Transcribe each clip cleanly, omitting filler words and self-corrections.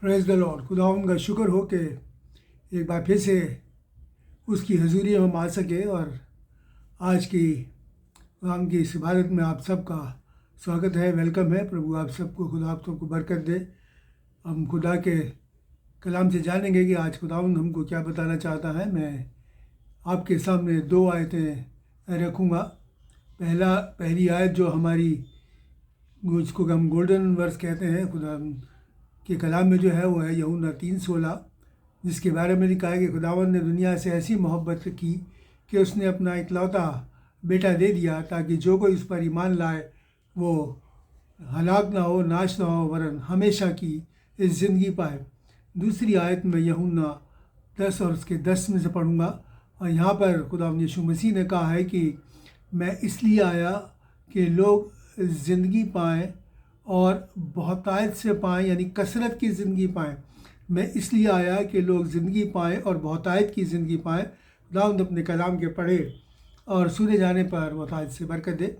Praise the Lord. खुदावंद का शुक्र हो कि एक बार फिर से उसकी हजूरी में हम आ सके और आज की खुदावंद की इस इबादत में आप सबका स्वागत है, वेलकम है। प्रभु आप सबको, खुदा आप सबको बरकत दे। हम खुदा के कलाम से जानेंगे कि आज खुदावंद हमको क्या बताना चाहता है। मैं आपके सामने दो आयतें रखूँगा। पहली आयत जो हमारी, जिसको हम गोल्डन वर्स कहते हैं, खुदा के कलाम में जो है वो है यूहन्ना 3:16, जिसके बारे में लिखा है कि खुदावंद ने दुनिया से ऐसी मोहब्बत की कि उसने अपना इकलौता बेटा दे दिया ताकि जो कोई उस पर ईमान लाए वो हलाक ना हो, नाश ना हो, वरन हमेशा की इस ज़िंदगी पाए। दूसरी आयत में यूहन्ना 10 और उसके 10 में से पढ़ूँगा। और यहाँ पर खुदावंद यीशु मसीह ने कहा है कि मैं इसलिए आया कि लोग ज़िंदगी पाएँ और बहुतायत से पाएँ, यानी कसरत की ज़िंदगी पाएँ। मैं इसलिए आया कि लोग ज़िंदगी पाएँ और बहुतायत की ज़िंदगी पाएँ। खुदावंद अपने कलाम के पढ़े और सुने जाने पर बहुतायत से बरकत दे।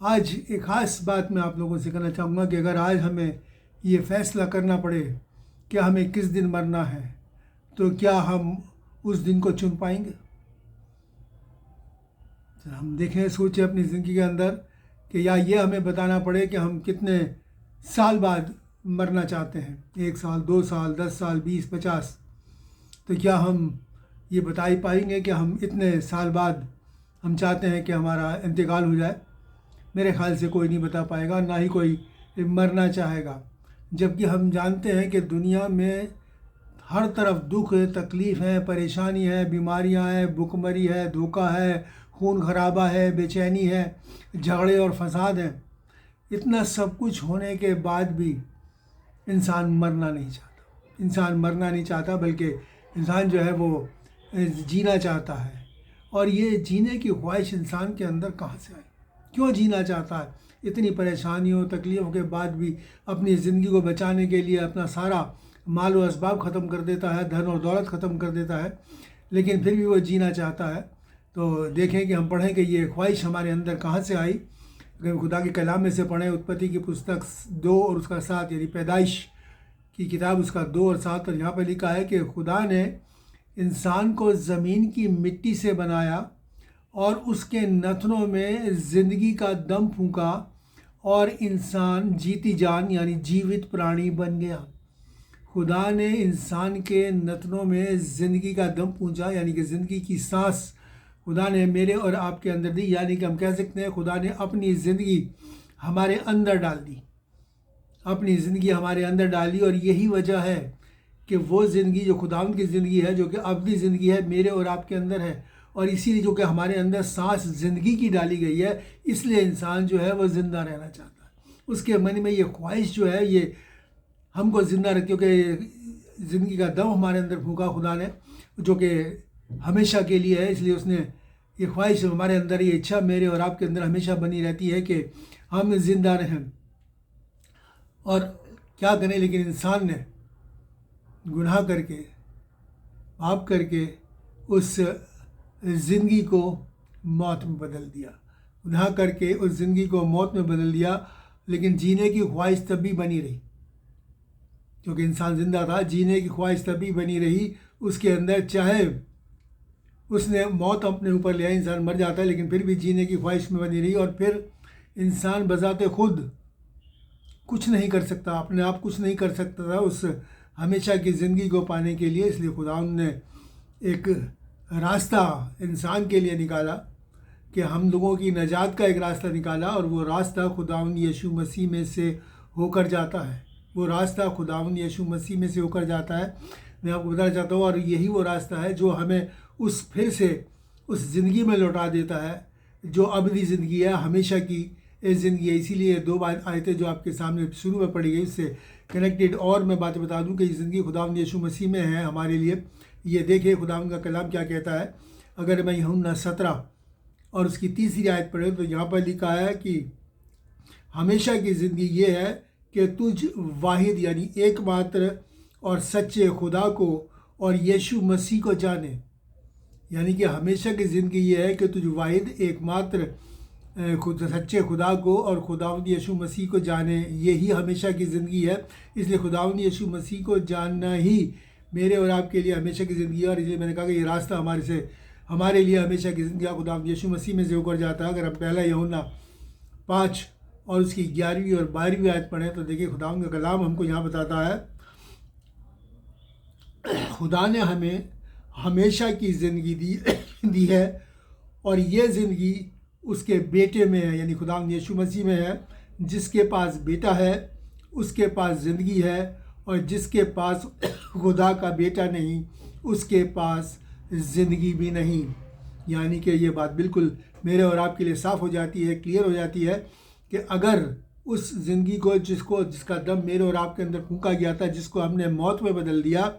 आज एक ख़ास बात मैं आप लोगों से कहना चाहूँगा कि अगर आज हमें ये फ़ैसला करना पड़े कि हमें किस दिन मरना है, तो क्या हम उस दिन को चुन पाएंगे? हम देखें, सोचें अपनी ज़िंदगी के अंदर कि या ये हमें बताना पड़े कि हम कितने साल बाद मरना चाहते हैं, 1 साल, 2 साल, 10 साल, 20, 50, तो क्या हम ये बता ही पाएंगे कि हम इतने साल बाद हम चाहते हैं कि हमारा इंतकाल हो जाए? मेरे ख़्याल से कोई नहीं बता पाएगा, ना ही कोई मरना चाहेगा। जबकि हम जानते हैं कि दुनिया में हर तरफ दुख है, तकलीफ़ है, परेशानी है, बीमारियां हैं, भुखमरी है, धोखा है, खून खराबा है, बेचैनी है, झगड़े और फसाद हैं। इतना सब कुछ होने के बाद भी इंसान मरना नहीं चाहता। इंसान मरना नहीं चाहता, बल्कि इंसान जो है वो जीना चाहता है। और ये जीने की ख्वाहिश इंसान के अंदर कहाँ से आई? क्यों जीना चाहता है? इतनी परेशानियों, तकलीफ़ों के बाद भी अपनी ज़िंदगी को बचाने के लिए अपना सारा माल व असबाब ख़त्म कर देता है, धन और दौलत ख़त्म कर देता है, लेकिन फिर भी वो जीना चाहता है। तो देखें कि हम पढ़ें कि ये ख्वाहिश हमारे अंदर कहाँ से आई। अगर खुदा के कलाम में से पढ़ें, उत्पत्ति की पुस्तक 2 और उसका 7, यानी पैदाइश की किताब उसका 2 और 7, और यहाँ पर लिखा है कि खुदा ने इंसान को ज़मीन की मिट्टी से बनाया और उसके नथनों में ज़िंदगी का दम फूंका और इंसान जीती जान यानी जीवित प्राणी बन गया। खुदा ने इंसान के नथनों में ज़िंदगी का दम पूंछा, यानी कि ज़िंदगी की सांस खुदा ने मेरे और आपके अंदर दी। यानी कि हम कह सकते हैं खुदा ने अपनी ज़िंदगी हमारे अंदर डाल दी, अपनी ज़िंदगी हमारे अंदर डाली। और यही वजह है कि वो ज़िंदगी जो खुदावंद की ज़िंदगी है, जो कि अबदी ज़िंदगी है, मेरे और आपके अंदर है। और इसीलिए जो कि हमारे अंदर सांस ज़िंदगी की डाली गई है, इसलिए इंसान जो है वो ज़िंदा रहना चाहता है। उसके मन में ये ख्वाहिश जो है, ये हमको ज़िंदा रख, क्योंकि ज़िंदगी का दम हमारे अंदर फूंका खुदा ने, जो कि हमेशा के लिए है। इसलिए उसने ये ख्वाहिश हमारे अंदर, ये इच्छा मेरे और आपके अंदर हमेशा बनी रहती है कि हम ज़िंदा रहें। और क्या करें, लेकिन इंसान ने गुनाह करके, पाप करके उस ज़िंदगी को मौत में बदल दिया। गुनाह करके उस ज़िंदगी को मौत में बदल दिया, लेकिन जीने की ख्वाहिश तब भी बनी रही। क्योंकि इंसान ज़िंदा था, जीने की ख्वाहिश तभी बनी रही उसके अंदर। चाहे उसने मौत अपने ऊपर लिया, इंसान मर जाता है, लेकिन फिर भी जीने की ख्वाहिश में बनी रही। और फिर इंसान बजाते खुद कुछ नहीं कर सकता, अपने आप कुछ नहीं कर सकता था उस हमेशा की ज़िंदगी को पाने के लिए। इसलिए खुदावंद ने एक रास्ता इंसान के लिए निकाला कि हम लोगों की नजात का एक रास्ता निकाला, और वो रास्ता खुदावंद यीशु मसीह में से होकर जाता है। वो रास्ता खुदावंद यीशु मसीह में से होकर जाता है। मैं आपको बताना चाहता हूँ, और यही वो रास्ता है जो हमें फिर से उस ज़िंदगी में लौटा देता है, जो अबदी ज़िंदगी है, हमेशा की ज़िंदगी है। इसीलिए 2 आयतें जो आपके सामने शुरू में पढ़ी गई, उससे कनेक्टेड और मैं बातें बता दूं कि ये ज़िंदगी खुदावंद यीशु मसीह में है हमारे लिए। ये देखिए खुदावंद का कलाम क्या कहता है। अगर मैं यूहन्ना 17 और उसकी 3री आयत पढ़े, तो यहाँ पर लिखा है कि हमेशा की ज़िंदगी ये है कि तुझ वाहिद यानी एकमात्र और सच्चे खुदा को और यीशु मसीह को जाने। यानी कि हमेशा की ज़िंदगी ये है कि तुझ वाहिद, एकमात्र खुद सच्चे खुदा को और खुदावंद यीशु मसीह को जाने, यही हमेशा की ज़िंदगी है। इसलिए खुदावंद यीशु मसीह को जानना ही मेरे और आपके लिए हमेशा की ज़िंदगी है। और इसलिए मैंने कहा कि ये रास्ता हमारे लिए हमेशा की ज़िंदगी खुदावंद यीशु मसीह में से होकर जाता है। अगर हम पहला यूहन्ना 5 और उसकी 11वीं और 12वीं आयत पढ़ें तो देखिए खुदावंद का कलाम हमको यहाँ बताता है, खुदा ने हमें हमेशा की ज़िंदगी दी है और ये ज़िंदगी उसके बेटे में है, यानी खुदावंद यीशु मसीह में है। जिसके पास बेटा है उसके पास ज़िंदगी है, और जिसके पास खुदा का बेटा नहीं उसके पास ज़िंदगी भी नहीं। यानी कि ये बात बिल्कुल मेरे और आपके लिए साफ़ हो जाती है, क्लियर हो जाती है कि अगर उस ज़िंदगी को जिसका दम मेरे और आपके अंदर फूंका गया था, जिसको हमने मौत में बदल दिया,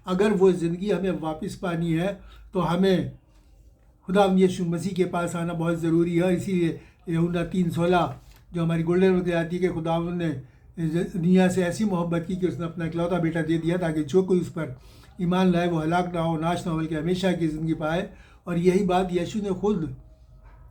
अगर वो ज़िंदगी हमें वापस पानी है तो हमें खुदावंद यीशु मसीह के पास आना बहुत ज़रूरी है। इसीलिए यूहन्ना 3:16 जो हमारी गोल्डन वक्त आती है कि खुदावंद ने दुनिया से ऐसी मोहब्बत की कि उसने अपना इकलौता बेटा दे दिया ताकि जो कोई उस पर ईमान लाए वो हलाक ना हो, नाश ना हो, बल्कि हमेशा की ज़िंदगी पाए। और यही बात यीशु ने खुद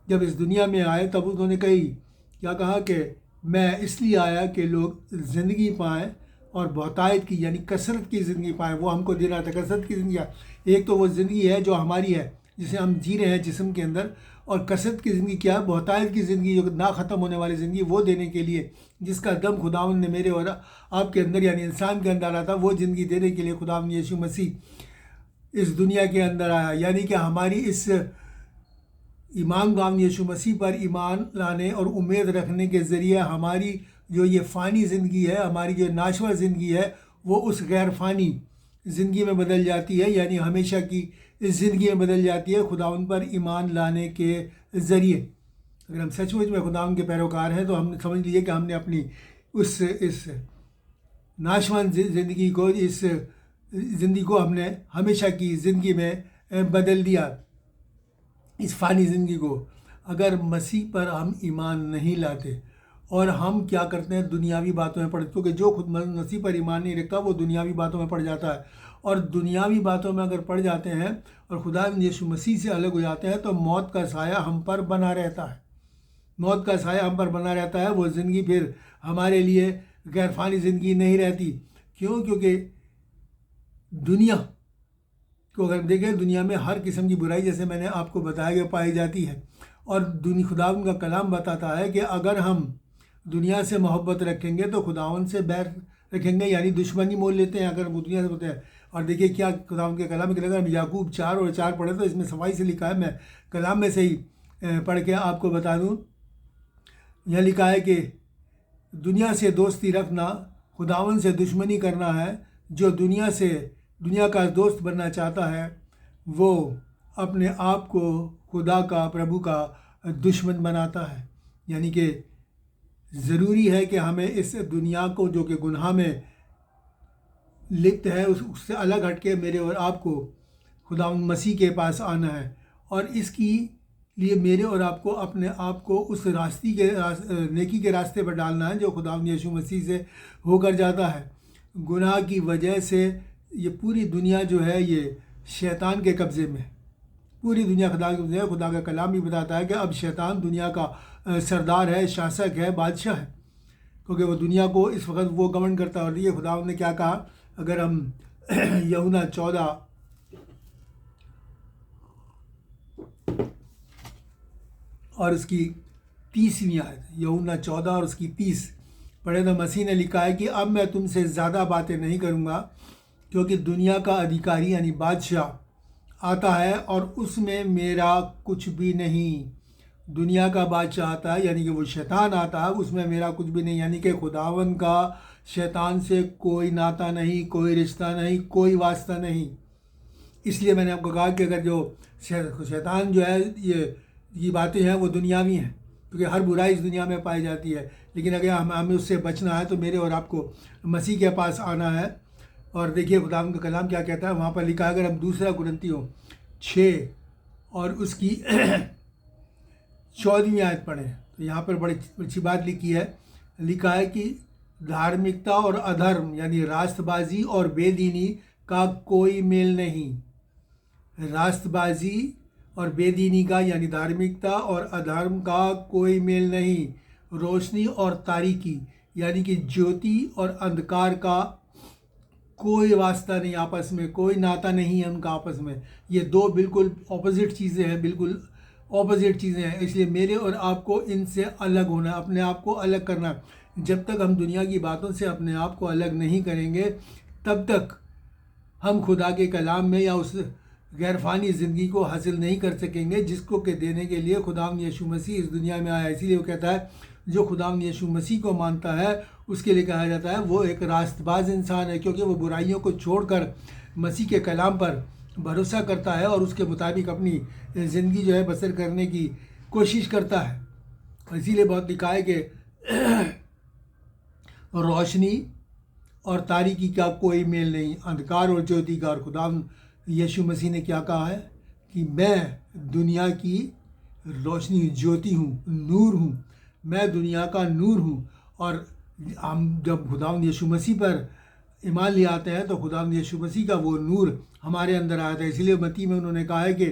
जब इस दुनिया में आए तब उन्होंने क्या कहा कि मैं इसलिए आया कि लोग ज़िंदगी पाएँ और बहुतायत की यानी कसरत की ज़िंदगी पाएँ। वो हमको देना था कसरत की ज़िंदगी। एक तो वो ज़िंदगी है जो हमारी है, जिसे हम जी रहे हैं जिस्म के अंदर, और कसरत की ज़िंदगी क्या है, बहुतायत की ज़िंदगी जो ना ख़त्म होने वाली ज़िंदगी, वो देने के लिए जिसका दम खुदावंद ने मेरे और आपके अंदर यानी इंसान के अंदर आया था, वो ज़िंदगी देने के लिए खुदावंद यीशु मसीह इस दुनिया के अंदर आया। यानी कि हमारी इस खुदावंद यीशु मसीह पर ईमान लाने और उम्मीद रखने के ज़रिए हमारी जो ये फ़ानी ज़िंदगी है, हमारी जो नाशवा ज़िंदगी है, वो उस गैर फ़ानी ज़िंदगी में बदल जाती है, यानी हमेशा की इस ज़िंदगी में बदल जाती है खुदावंद पर ईमान लाने के ज़रिए। अगर हम सचमुच में खुदावंद के पैरोकार हैं तो हम समझ लीजिए कि हमने अपनी इस नाशवान ज़िंदगी को, इस ज़िंदगी को हमने हमेशा की ज़िंदगी में बदल दिया, इस फ़ानी ज़िंदगी को। अगर मसीह पर हम ईमान नहीं लाते और हम क्या करते हैं, दुनियावी बातों में पड़, क्योंकि जो खुद मसीह पर ईमान नहीं रखता वो दुनियावी बातों में पड़ जाता है। और दुनियावी बातों में अगर पड़ जाते हैं और खुदावंद यीशु मसीह से अलग हो जाते हैं तो मौत का साया हम पर बना रहता है। मौत का साया हम पर बना रहता है। वो ज़िंदगी फिर हमारे लिए गैरफानी ज़िंदगी नहीं रहती। क्यों? क्योंकि दुनिया को अगर देखें, दुनिया में हर किस्म की बुराई, जैसे मैंने आपको बताया गया, पाई जाती है। और खुदावंद का कलाम बताता है कि अगर हम दुनिया से मोहब्बत रखेंगे तो खुदावंद से बैर रखेंगे, यानी दुश्मनी मोल लेते हैं अगर वो दुनिया से होते हैं। और देखिए क्या खुदावंद के कलाम में, अगर याकूब 4 और 4 पढ़े तो इसमें सफाई से लिखा है, मैं कलाम में से ही पढ़ के आपको बता दूँ। यह लिखा है कि दुनिया से दोस्ती रखना खुदावंद से दुश्मनी करना है। जो दुनिया का दोस्त बनना चाहता है वो अपने आप को खुदा का, प्रभु का दुश्मन बनाता है। यानी कि ज़रूरी है कि हमें इस दुनिया को जो कि गुनाह में लिप्त है उससे अलग हटके मेरे और आपको खुदावंद मसीह के पास आना है। और इसकी लिए मेरे और आपको अपने आप को उस नेकी के रास्ते पर डालना है जो खुदावंद यीशु मसीह से होकर जाता है। गुनाह की वजह से ये पूरी दुनिया जो है ये शैतान के कब्ज़े में, पूरी दुनिया खुदा के कब्ज़े है। खुदा का कलाम भी बताता है कि अब शैतान दुनिया का सरदार है, शासक है, बादशाह है, क्योंकि वो दुनिया को इस वक्त वो गवर्न करता है। और ये खुदावंद ने क्या कहा, अगर हम यूहन्ना 14 और उसकी 30वीं आयत, यूहन्ना 14 और उसकी 30 पढ़े तो मसीह ने लिखा है कि अब मैं तुमसे ज़्यादा बातें नहीं करूँगा, क्योंकि दुनिया का अधिकारी यानी बादशाह आता है और उसमें मेरा कुछ भी नहीं। दुनिया का बादशाह आता है यानी कि वो शैतान आता है, उसमें मेरा कुछ भी नहीं। यानी कि खुदावंद का शैतान से कोई नाता नहीं, कोई रिश्ता नहीं, कोई वास्ता नहीं। इसलिए मैंने आपको कहा कि अगर जो शैतान जो है ये बातें हैं वो दुनियावी हैं, क्योंकि हर बुराई इस दुनिया में पाई जाती है। लेकिन अगर हमें उससे बचना है तो मेरे और आपको मसीह के पास आना है। और देखिए खुदावंद का कलाम क्या कहता है, वहाँ पर लिखा है, अगर हम 2 कुरिन्थियों 6 और उसकी 14वीं आयत पढ़ें तो यहाँ पर बड़ी अच्छी बात लिखा है कि धार्मिकता और अधर्म यानी रास्तबाजी और बेदीनी का कोई मेल नहीं। रास्तबाजी और बेदीनी का यानी धार्मिकता और अधर्म का कोई मेल नहीं। रोशनी और तारीकी यानी कि ज्योति और अंधकार का कोई वास्ता नहीं, आपस में कोई नाता नहीं है उनका आपस में। ये दो बिल्कुल ऑपोजिट चीज़ें हैं, बिल्कुल ऑपोजिट चीज़ें हैं। इसलिए मेरे और आपको इनसे अलग होना, अपने आप को अलग करना। जब तक हम दुनिया की बातों से अपने आप को अलग नहीं करेंगे तब तक हम खुदा के कलाम में या उस गैरफानी ज़िंदगी को हासिल नहीं कर सकेंगे जिसको के देने के लिए खुदाम यीशु मसीह इस दुनिया में आया। इसीलिए वो कहता है जो खुदाम यीशु मसीह को मानता है उसके लिए कहा जाता है वो एक रास्तबाज इंसान है, क्योंकि वो बुराइयों को छोड़कर मसीह के कलाम पर भरोसा करता है और उसके मुताबिक अपनी ज़िंदगी जो है बसर करने की कोशिश करता है। इसीलिए बहुत लिखा है कि रोशनी और तारीकी का कोई मेल नहीं, अंधकार और ज्योति का। और खुदाम यीशु मसीह ने क्या कहा है कि मैं दुनिया की रोशनी ज्योति हूँ, नूर हूँ, मैं दुनिया का नूर हूँ। और हम जब खुदावंद यीशु मसीह पर ईमान ले आते हैं तो खुदावंद यीशु मसीह का वो नूर हमारे अंदर आया था। इसलिए मत्ती में उन्होंने कहा है कि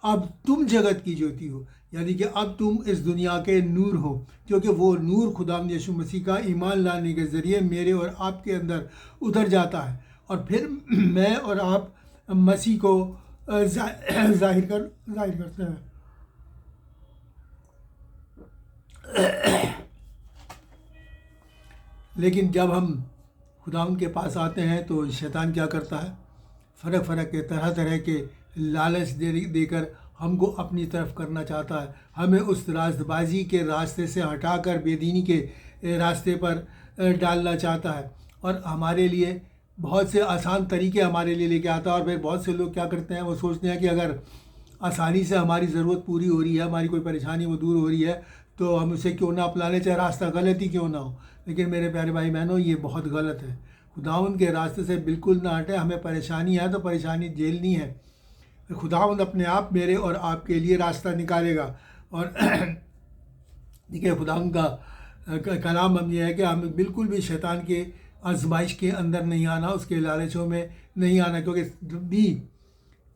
अब तुम जगत की ज्योति हो, यानी कि अब तुम इस दुनिया के नूर हो, क्योंकि वो नूर खुदावंद यीशु मसीह का ईमान लाने के ज़रिए मेरे और आपके अंदर उतर जाता है और फिर मैं और आप मसीह को जाहिर करते हैं। लेकिन जब हम खुदावंद के पास आते हैं तो शैतान क्या करता है, फ़र्क के तरह तरह के लालच देकर हमको अपनी तरफ करना चाहता है। हमें उस रास्तबाजी के रास्ते से हटाकर बेदीनी के रास्ते पर डालना चाहता है और हमारे लिए बहुत से आसान तरीके हमारे लिए लेके आता है। और फिर बहुत से लोग क्या करते हैं, वो सोचते हैं कि अगर आसानी से हमारी ज़रूरत पूरी हो रही है, हमारी कोई परेशानी वो दूर हो रही है, तो हम उसे क्यों ना अपना लें, चाहे रास्ता गलत ही क्यों ना हो। लेकिन मेरे प्यारे भाई बहनों, ये बहुत गलत है। खुदावंद के रास्ते से बिल्कुल ना हटे। हमें परेशानी है तो परेशानी झेलनी है। खुदावंद अपने आप मेरे और आपके लिए रास्ता निकालेगा। और देखिए खुदावंद का कलाम हम ये है कि हमें बिल्कुल भी शैतान के आजमाइश के अंदर नहीं आना, उसके लालचों में नहीं आना। क्योंकि जब भी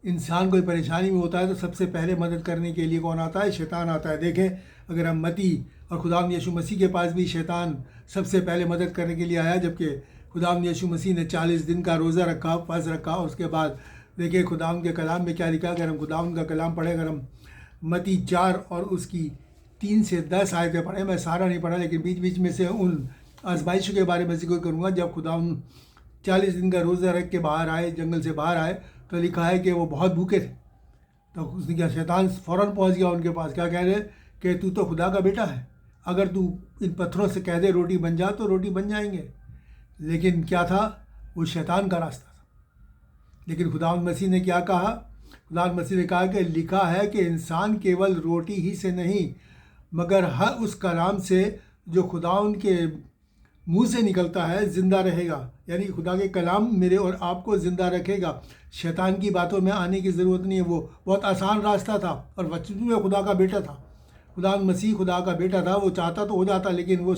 इंसान कोई परेशानी में होता है तो सबसे पहले मदद करने के लिए कौन आता है? शैतान आता है। देखें अगर हम मत्ती और खुदावंद यीशु मसीह के पास भी शैतान सबसे पहले मदद करने के लिए आया, जबकि खुदावंद यीशु मसीह ने 40 दिन का रोज़ा रखा, उपवास रखा। और उसके बाद देखिए खुदावंद के कलाम में क्या लिखा। अगर हम खुदावंद का कलाम पढ़ें, अगर हम मत्ती 4 और उसकी 3 से 10 आयतें पढ़ें, मैं सारा नहीं पढ़ा लेकिन बीच बीच में से उन आजमाइशों के बारे में जिक्र करूँगा। जब खुदावंद 40 दिन का रोज़ा रख के बाहर आए, जंगल से बाहर आए, तो लिखा है कि वो बहुत भूखे थे। तो उसने क्या, शैतान फ़ौरन पहुंच गया उनके पास। क्या कह रहे कि तू तो खुदा का बेटा है, अगर तू इन पत्थरों से कह दे रोटी बन जा तो रोटी बन जाएंगे। लेकिन क्या था, वो शैतान का रास्ता था। लेकिन खुदावंद मसीह ने क्या कहा? खुदावंद मसीह ने कहा कि लिखा है कि इंसान केवल रोटी ही से नहीं मगर हर उस कलाम से जो खुदावंद के मुंह से निकलता है ज़िंदा रहेगा। यानी खुदा के कलाम मेरे और आपको ज़िंदा रखेगा। शैतान की बातों में आने की ज़रूरत नहीं है। वो बहुत आसान रास्ता था और वचन में खुदा का बेटा था। खुदा मसीह खुदा का बेटा था। वो चाहता तो हो जाता, लेकिन वो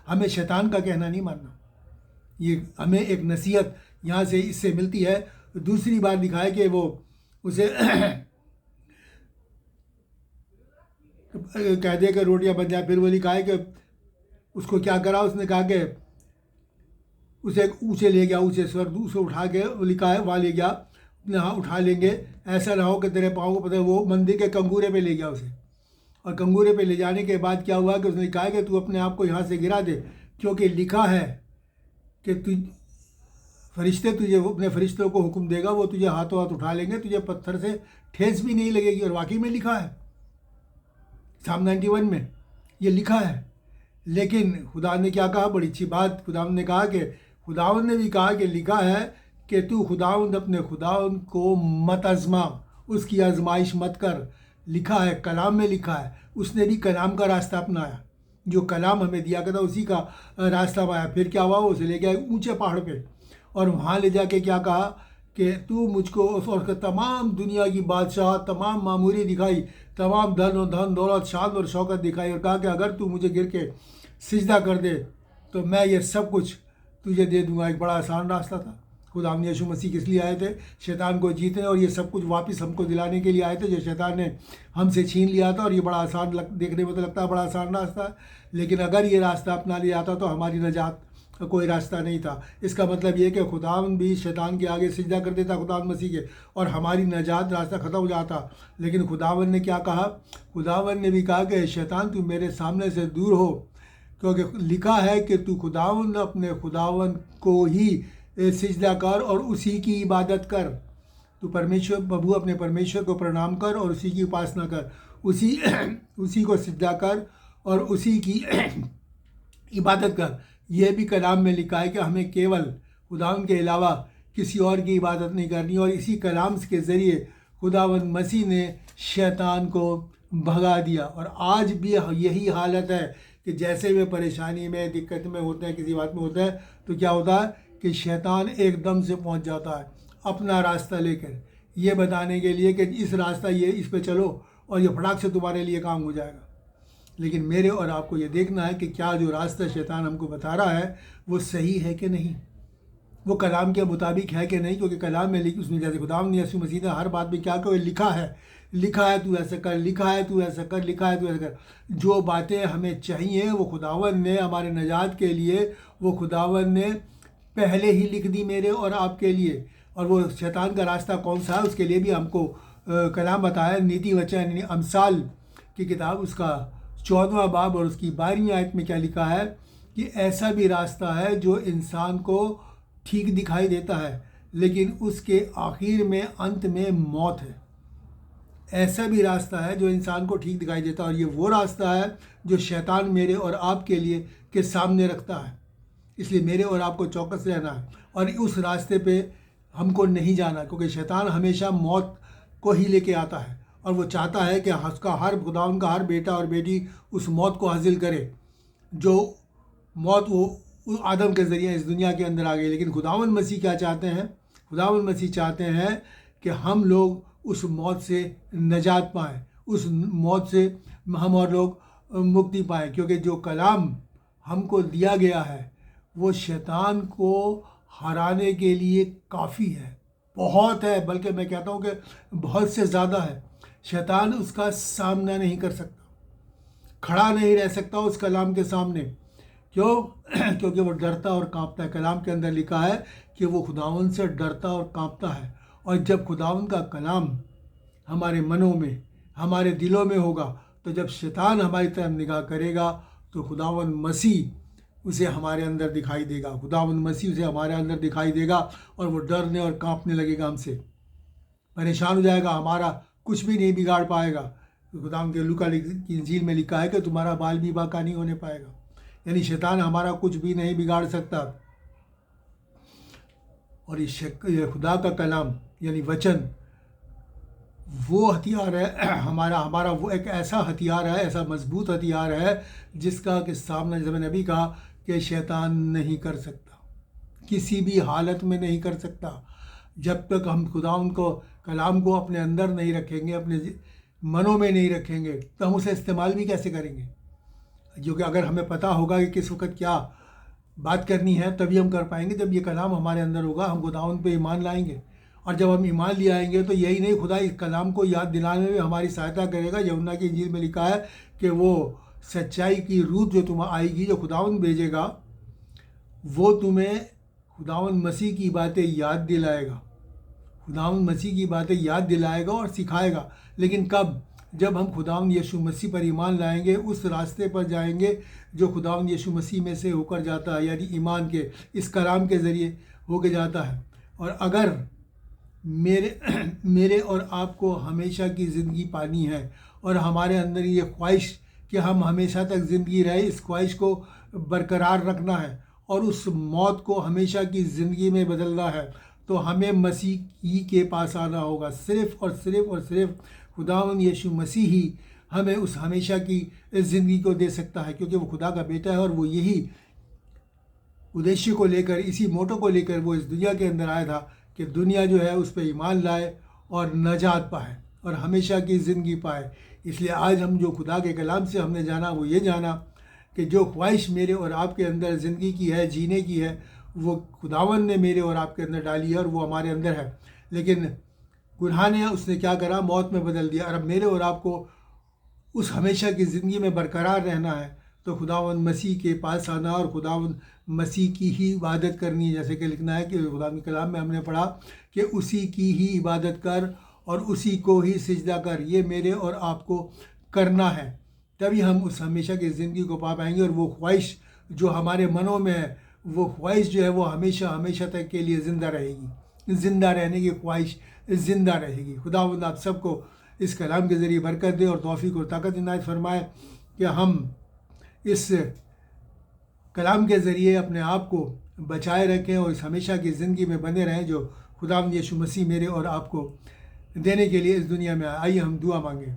हमें शैतान का कहना नहीं मानना। ये हमें एक नसीहत यहाँ से इससे मिलती है। दूसरी बार दिखाया कि वो उसे कह दे कि रोटियाँ बन जाए। फिर वो लिखा है कि उसको क्या करा, उसने कहा कि उसे ऊँचे ले गया, ऊँचे स्वर्ग उसे उठा के, लिखा है वहाँ ले गया, अपने हाथ उठा लेंगे, ऐसा ना हो कि तेरे पाँव को पता है। वो मंदिर के कंगूरे पे ले गया उसे, और कंगूरे पे ले जाने के बाद क्या हुआ कि उसने कहा कि तू अपने आप को यहाँ से गिरा दे, क्योंकि लिखा है कि तू फरिश्ते तुझे अपने फरिश्तों को हुक्म देगा, वो तुझे हाथों हाथ उठा लेंगे, तुझे पत्थर से ठेस भी नहीं लगेगी। और वाकई में लिखा है, साम 91 में ये लिखा है। लेकिन खुदा ने क्या कहा, बड़ी अच्छी बात खुदावंद ने कहा कि खुदावंद ने भी कहा कि लिखा है कि तू खुदावंद अपने खुदावंद को मत आजमा, उसकी आजमाइश मत कर। लिखा है, कलाम में लिखा है। उसने भी कलाम का रास्ता अपनाया, जो कलाम हमें दिया गया था उसी का रास्ता पाया। फिर क्या हुआ, उसे ले गया ऊंचे पहाड़ पे और वहाँ ले जाके क्या कहा कि तू मुझको और तमाम दुनिया की बादशाह, तमाम मामूरी दिखाई, तमाम धन दौलत, शान और शौकत दिखाई, और कहा कि अगर तू मुझे गिर के सिजदा कर दे तो मैं ये सब कुछ तुझे दे दूँगा। एक बड़ा आसान रास्ता था। खुदा यीशु मसीह किस लिए आए थे? शैतान को जीतने और ये सब कुछ वापस हमको दिलाने के लिए आए थे, जो शैतान ने हमसे छीन लिया था। और ये बड़ा आसान देखने में तो लगता है बड़ा आसान रास्ता है, लेकिन अगर ये रास्ता अपना लिया जाता तो हमारी नजात का कोई रास्ता नहीं था। इसका मतलब ये कि खुदावन भी शैतान के आगे सिजदा कर देता खुदावन मसीह के, और हमारी नजात रास्ता ख़त्म हो जाता। लेकिन खुदावन ने क्या कहा? खुदावन ने भी कहा कि शैतान तू मेरे सामने से दूर हो, क्योंकि लिखा है कि तू खुदावन अपने खुदावन को ही सिजदा कर और उसी की इबादत कर। तू परमेश्वर प्रभु अपने परमेश्वर को प्रणाम कर और उसी की उपासना कर, उसी को सिजदा कर और उसी की इबादत कर। यह भी कलाम में लिखा है कि हमें केवल खुदावन के अलावा किसी और की इबादत नहीं करनी। और इसी कलाम के ज़रिए खुदावन मसीह ने शैतान को भगा दिया। और आज भी यही हालत है कि जैसे वे परेशानी में, दिक्कत में होते हैं, किसी बात में होता है, तो क्या होता है कि शैतान एकदम से पहुंच जाता है अपना रास्ता लेकर, ये बताने के लिए कि इस रास्ता ये इस पे चलो और ये फटाक से तुम्हारे लिए काम हो जाएगा। लेकिन मेरे और आपको ये देखना है कि क्या जो रास्ता शैतान हमको बता रहा है वो सही है कि नहीं, वो कलाम के मुताबिक है कि नहीं। क्योंकि कलाम में उसमें जैसे खुदावंद यीशु मसीह ने हर बात में क्या कहा, लिखा है तू ऐसा कर, लिखा है तू ऐसा कर, लिखा है तू ऐसा कर। जो बातें हमें चाहिए वो खुदावंद ने हमारे नजात के लिए, वो खुदावंद ने पहले ही लिख दी मेरे और आपके लिए। और वो शैतान का रास्ता कौन सा है उसके लिए भी हमको कलाम बताया। नीति वचन यानी अमसाल की किताब उसका 14वां बाब और उसकी 12वीं आयत में क्या लिखा है कि ऐसा भी रास्ता है जो इंसान को ठीक दिखाई देता है, लेकिन उसके आखिर में अंत में मौत है। ऐसा भी रास्ता है जो इंसान को ठीक दिखाई देता है, और ये वो रास्ता है जो शैतान मेरे और आपके लिए के सामने रखता है। इसलिए मेरे और आपको चौकस रहना है और उस रास्ते पे हमको नहीं जाना, क्योंकि शैतान हमेशा मौत को ही लेके आता है और वो चाहता है कि उसका खुदा उनका हर बेटा और बेटी उस मौत को हासिल करे, जो मौत वो आदम के ज़रिए इस दुनिया के अंदर आ गई। लेकिन खुदावंद मसीह क्या चाहते हैं? खुदावंद मसीह चाहते हैं कि हम लोग उस मौत से नजात पाएँ, उस मौत से हम और लोग मुक्ति पाएँ। क्योंकि जो कलाम हमको दिया गया है वो शैतान को हराने के लिए काफ़ी है, बहुत है, बल्कि मैं कहता हूँ कि बहुत से ज़्यादा है। शैतान उसका सामना नहीं कर सकता, खड़ा नहीं रह सकता उस कलाम के सामने। क्यों? क्योंकि वो डरता और कांपता है। कलाम के अंदर लिखा है कि वो खुदावंद से डरता और कांपता है। और जब खुदावंद का कलाम हमारे मनों में, हमारे दिलों में होगा, तो जब शैतान हमारी तरफ निगाह करेगा तो खुदावंद मसीह उसे हमारे अंदर दिखाई देगा। खुदावंद मसीह उसे हमारे अंदर दिखाई देगा और वो डरने और कांपने लगेगा, हमसे परेशान हो जाएगा, हमारा कुछ भी नहीं बिगाड़ पाएगा। खुदावंद के लूका की इंजील में लिखा है कि तुम्हारा बाल भी बाका नहीं होने पाएगा। यानी शैतान हमारा कुछ भी नहीं बिगाड़ सकता। और ये खुदा का कलाम यानी वचन वो हथियार है हमारा वो एक ऐसा हथियार है, ऐसा मजबूत हथियार है जिसका कि सामना, जैसे मैंने अभी कहा, कि शैतान नहीं कर सकता, किसी भी हालत में नहीं कर सकता। जब तक हम खुदा उनको कलाम को अपने अंदर नहीं रखेंगे, अपने मनों में नहीं रखेंगे, तो हम उसे इस्तेमाल भी कैसे करेंगे? क्योंकि अगर हमें पता होगा कि किस वक्त क्या बात करनी है, तभी हम कर पाएंगे। जब ये कलाम हमारे अंदर होगा, हम खुदावंद पे ईमान लाएंगे। और जब हम ईमान ले आएंगे तो यही नहीं, खुदा इस कलाम को याद दिलाने में भी हमारी सहायता करेगा। यूहन्ना की इंजील में लिखा है कि वो सच्चाई की रूह जो तुम्हें आएगी, जो खुदावंद भेजेगा, वो तुम्हें खुदावंद मसीह की बातें याद दिलाएगा, खुदावंद मसीह की बातें याद दिलाएगा और सिखाएगा। लेकिन कब? जब हम खुदावंद यीशु मसीह पर ईमान लाएंगे, उस रास्ते पर जाएंगे जो खुदावंद यीशु मसीह में से होकर जाता है, यानी ईमान के इस कलाम के ज़रिए होकर जाता है। और अगर मेरे और आपको हमेशा की ज़िंदगी पानी है और हमारे अंदर ये ख्वाहिश कि हम हमेशा तक ज़िंदगी रहे, इस ख्वाहिश को बरकरार रखना है और उस मौत को हमेशा की ज़िंदगी में बदलना है, तो हमें मसीह ही के पास आना होगा। सिर्फ़ और सिर्फ और सिर्फ खुदावंद यीशु मसीह ही हमें उस हमेशा की ज़िंदगी को दे सकता है, क्योंकि वो खुदा का बेटा है और वो यही उद्देश्य को लेकर, इसी मोटो को लेकर वो इस दुनिया के अंदर आया था कि दुनिया जो है उस पर ईमान लाए और नजात पाए और हमेशा की ज़िंदगी पाए। इसलिए आज हम जो खुदा के कलाम से हमने जाना, वो ये जाना कि जो ख्वाहिश मेरे और आपके अंदर ज़िंदगी की है, जीने की है, वो खुदावन ने मेरे और आपके अंदर डाली है और वो हमारे अंदर है। लेकिन गुनाह ने उसने क्या करा, मौत में बदल दिया। और अब मेरे और आपको उस हमेशा की ज़िंदगी में बरकरार रहना है तो खुदावंद मसीह के पास आना और खुदावंद मसीह की ही इबादत करनी है। जैसे कि लिखना है कि खुदा के कलाम में हमने पढ़ा कि उसी की ही इबादत कर और उसी को ही सिजदा कर, ये मेरे और आपको करना है। तभी हम उस हमेशा की ज़िंदगी को पा पाएंगे। और वो ख्वाहिश जो हमारे मनों में है, वो ख्वाहिश जो है वो हमेशा हमेशा तक के लिए ज़िंदा रहेगी। ज़िंदा रहने की ख्वाहिश ज़िंदा रहेगी। खुदावंद आप सबको इस कलाम के ज़रिए बरकत दे और तौफीक और ताकत इनायत फरमाए कि हम इस कलाम के ज़रिए अपने आप को बचाए रखें और इस हमेशा की ज़िंदगी में बने रहें जो खुदावंद यीशु मसीह मेरे और आपको देने के लिए इस दुनिया में आइए हम दुआ मांगें।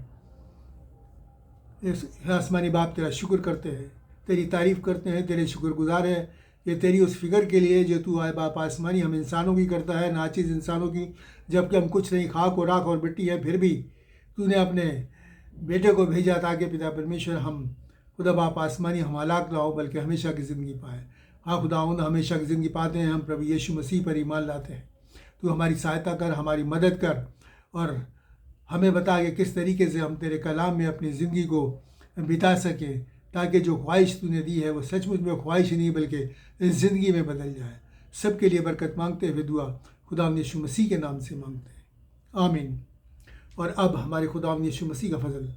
इस आसमानी बाप तेरा शुक्र करते हैं, तेरी तारीफ़ करते हैं, तेरे शुक्रगुजार है ये तेरी उस फिक्र के लिए जो तू आए बाप आसमानी हम इंसानों की करता है, नाचीज़ इंसानों की, जबकि हम कुछ नहीं, खाक और राख और मिट्टी है, फिर भी तूने अपने बेटे को भेजा ताकि पिता परमेश्वर हम खुदा बाप आसमानी हम हलाक ना हो बल्कि हमेशा की ज़िंदगी पाए। हाँ खुदावंद, हमेशा की ज़िंदगी पाते हैं हम प्रभु यीशु मसीह पर ईमान लाते हैं। तू हमारी सहायता कर, हमारी मदद कर और हमें बता कि किस तरीके से हम तेरे कलाम में अपनी ज़िंदगी को बिता सकें ताकि जो ख्वाहिश तूने दी है वो सचमुच में ख्वाहिश ही नहीं बल्कि ज़िंदगी में बदल जाए। सबके लिए बरकत मांगते हुए दुआ खुदावंद यीशु मसीह के नाम से मांगते हैं, आमीन। और अब हमारे खुदावंद यीशु मसीह का फजल,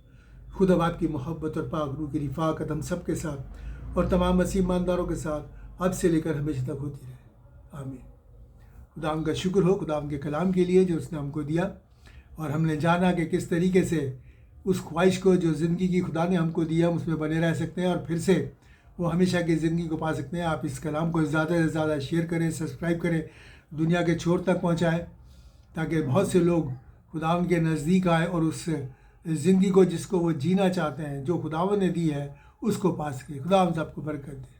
खुदा बाप की मोहब्बत और पाक रूह की रिफ़ाक़त हम सब के साथ और तमाम मसीह ईमानदारों के साथ अब से लेकर हमेशा तक होती रहे, आमीन। खुदावंद का शुक्र हो खुदावंद के कलाम के लिए जो उसने हमको दिया और हमने जाना कि किस तरीके से उस ख्वाहिश को जो ज़िंदगी की खुदा ने हमको दिया हम उसमें बने रह सकते हैं और फिर से वो हमेशा की ज़िंदगी को पा सकते हैं। आप इस कलाम को ज़्यादा से ज़्यादा शेयर करें, सब्सक्राइब करें, दुनिया के छोर तक पहुँचाएँ ताकि बहुत से लोग खुदावंद के नज़दीक आए और उस ज़िंदगी को जिसको वो जीना चाहते हैं, जो खुदावंद ने दी है, उसको पा सके। खुदावंद आपको बरकत दे।